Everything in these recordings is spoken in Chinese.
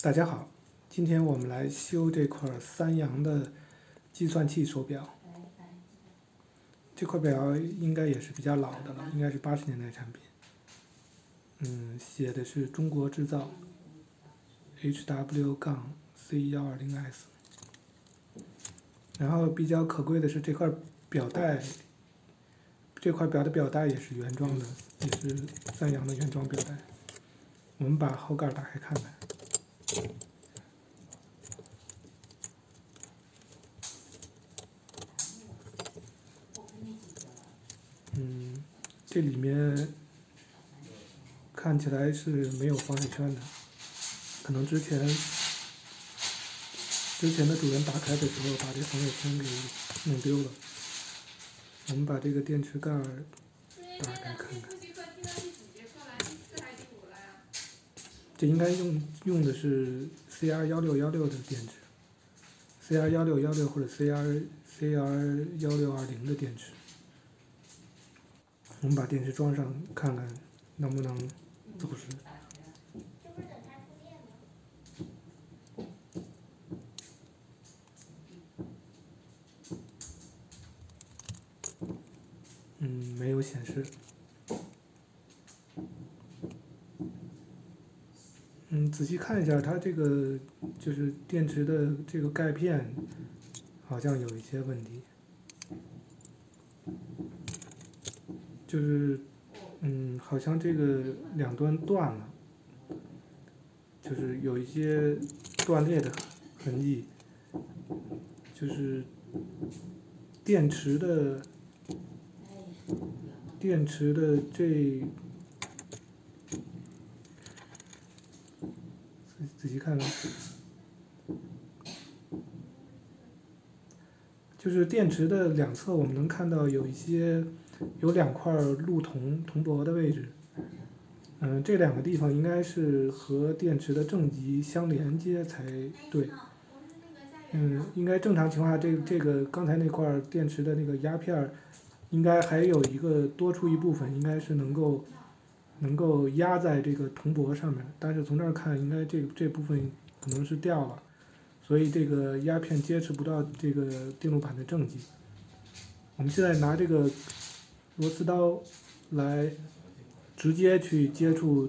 大家好，今天我们来修这块三洋的计算器手表。这块表应该也是比较老的了，应该是80年代产品。写的是中国制造 HW-C120S。然后比较可贵的是这块表带，这块表的表带也是原装的，也是三洋的原装表带。我们把后盖打开看看。这里面看起来是没有防水圈的，可能之前的主人打开的时候把这防水圈给弄丢了。我们把这个电池盖打开看看，这应该用的是 CR1616的电池，CR1616或者 CR1620的电池。我们把电池装上看看能不能走时。没有显示。仔细看一下，它这个就是电池的这个钙片好像有一些问题，就是好像这个两端断了，就是有一些断裂的痕迹，就是电池的这仔细看看，就是电池的两侧我们能看到有两块镂铜箔的位置。这两个地方应该是和电池的正极相连接才对。应该正常情况下，这个刚才那块电池的那个压片应该还有一个多出一部分，应该是能够压在这个铜箔上面，但是从这儿看，应该这部分可能是掉了，所以这个压片接触不到这个电路板的正极。我们现在拿这个螺丝刀来直接去接触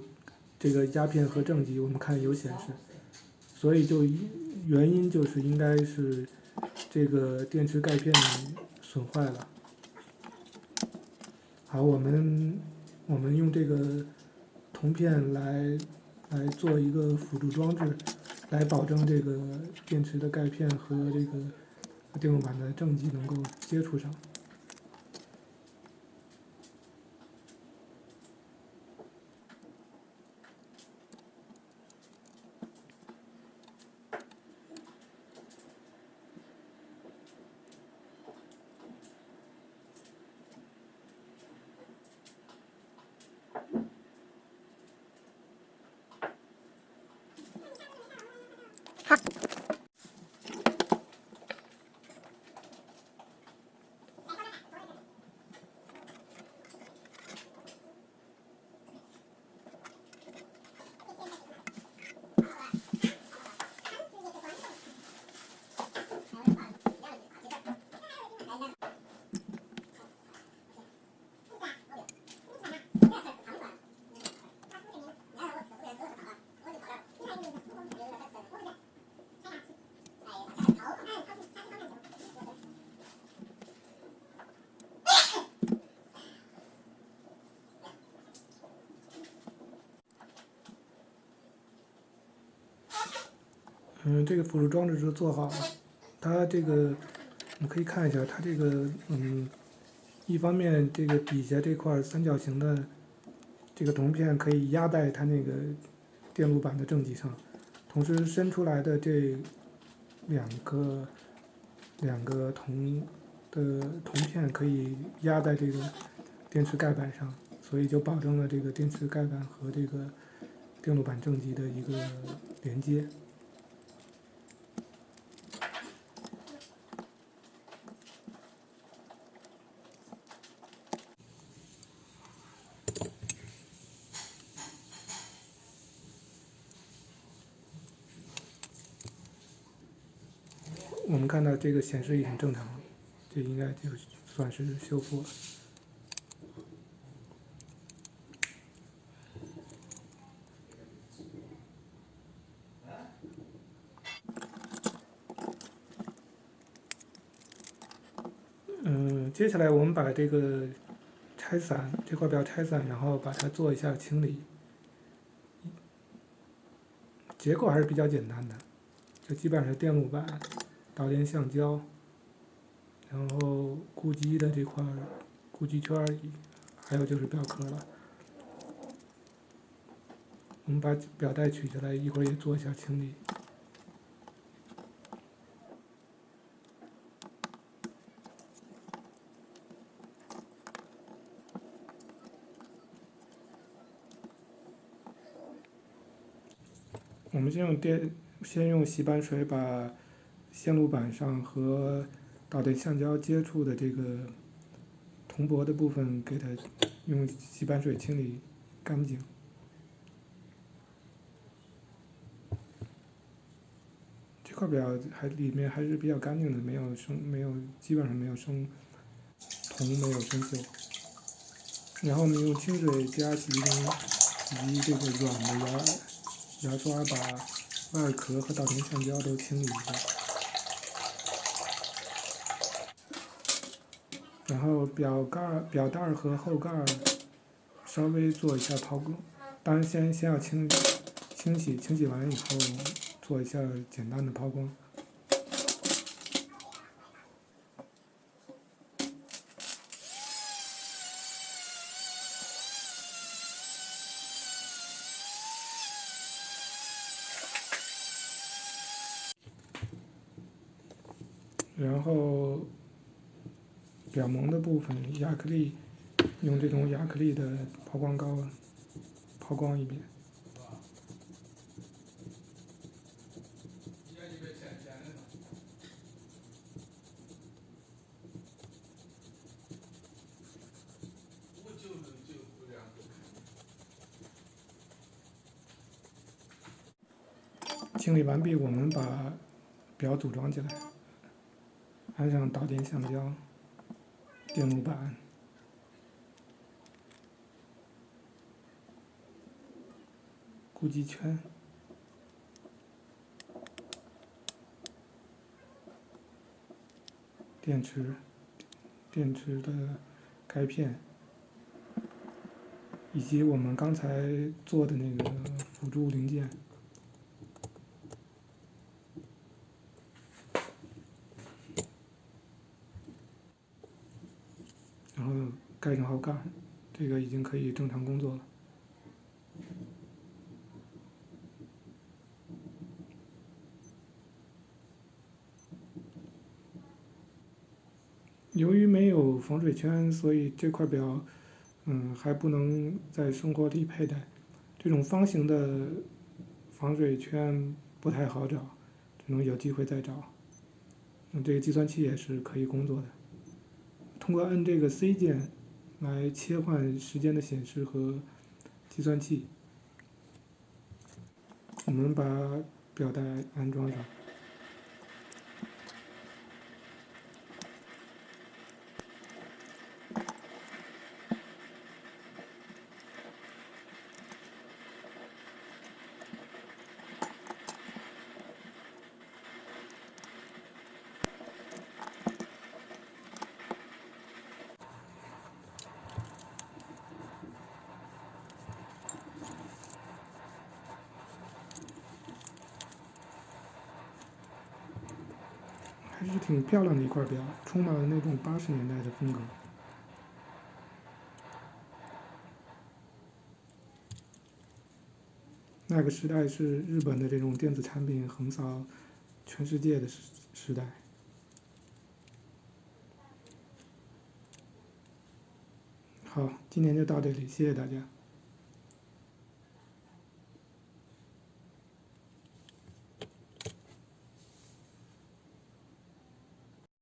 这个压片和正极，我们看有显示，所以原因就是应该是这个电池钙片损坏了。好，我们用这个铜片来做一个辅助装置，来保证这个电池的钙片和这个电路板的正极能够接触上。这个辅助装置是做好了，它这个我们可以看一下，它这个一方面这个底下这块三角形的这个铜片可以压在它那个电路板的正极上，同时伸出来的这两个铜片可以压在这个电池盖板上，所以就保证了这个电池盖板和这个电路板正极的一个连接。我们看到这个显示已经正常了，这应该就算是修复了。接下来我们把这个拆散这块表拆散，然后把它做一下清理。结构还是比较简单的，这基本上是电路板、导电橡胶，然后固基的这块固基圈，还有就是表壳了。我们把表带取下来，一会儿也做一下清理。我们先用洗板水把线路板上和导电橡胶接触的这个铜箔的部分，给它用洗板水清理干净。这块表里面还是比较干净的，基本上没有铜没有生锈。然后我们用清水加洗衣精以及这个软的牙刷把外壳和导电橡胶都清理一下。然后表带和后盖稍微做一下抛光，当然先要清洗，清洗完以后做一下简单的抛光。然后表蒙的部分，亚克力用这种亚克力的抛光膏抛光一遍。清理完毕，我们把表组装起来，安上导电橡胶、电路板、固基圈、电池的开片，以及我们刚才做的那个辅助零件。然后盖上后盖，这个已经可以正常工作了。由于没有防水圈，所以这块表，还不能在生活里佩戴。这种方形的防水圈不太好找，只能有机会再找。这个计算器也是可以工作的。通过按这个 C 键来切换时间的显示和计算器。我们把表带安装上。还是挺漂亮的一块表，充满了那种80年代的风格。那个时代是日本的这种电子产品横扫全世界的时代。好，今天就到这里，谢谢大家。